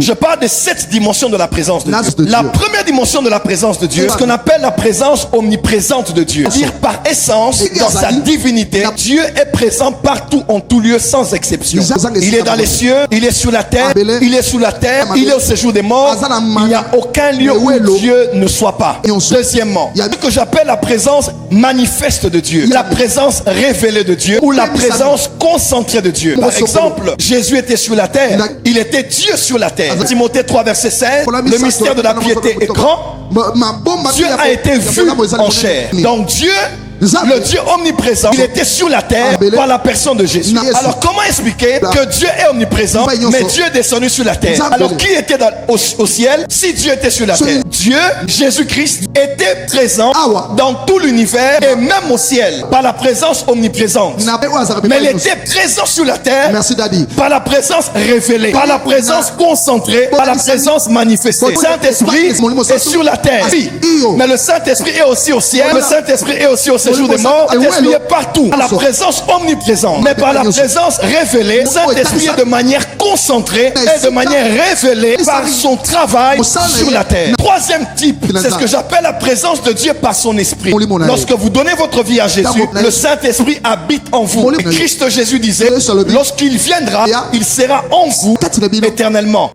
Je parle de 7 dimensions de la présence de Dieu. La première dimension de la présence de Dieu, ce qu'on appelle la présence omniprésente de Dieu. C'est-à-dire par essence, dans sa divinité, Dieu est présent partout, en tout lieu, sans exception. Il est dans les cieux, il est sur la terre, il est sous la terre, il est au séjour des morts. Il n'y a aucun lieu où Dieu ne soit pas. Deuxièmement, il y a ce que j'appelle la présence manifeste de Dieu, la présence révélée de Dieu ou la présence concentrée de Dieu. Par exemple, Jésus était sur la terre, il était Dieu sur la terre. Timothée 3 verset 16, le mystère de la piété est grand. Dieu a été vu en chair. Donc Dieu, le Dieu omniprésent, il était sur la terre par la personne de Jésus. Alors comment expliquer que Dieu est omniprésent, mais Dieu est descendu sur la terre? Alors qui était au ciel si Dieu était sur la terre? Dieu, Jésus-Christ, était présent dans tout l'univers et même au ciel par la présence omniprésente. Mais il était présent sur la terre par la présence révélée, par la présence concentrée, par la présence manifestée. Le Saint-Esprit est sur la terre, mais le Saint-Esprit est aussi au ciel, le Saint-Esprit est aussi au séjour des morts. Le Saint-Esprit est partout, par la présence omniprésente, mais par la présence révélée. Le Saint-Esprit est de manière concentrée et de manière révélée par son travail sur la terre. Troisième type, c'est ce que j'appelle la présence de Dieu par son esprit. Lorsque vous donnez votre vie à Jésus, le Saint-Esprit habite en vous. Christ Jésus disait, lorsqu'il viendra, il sera en vous éternellement.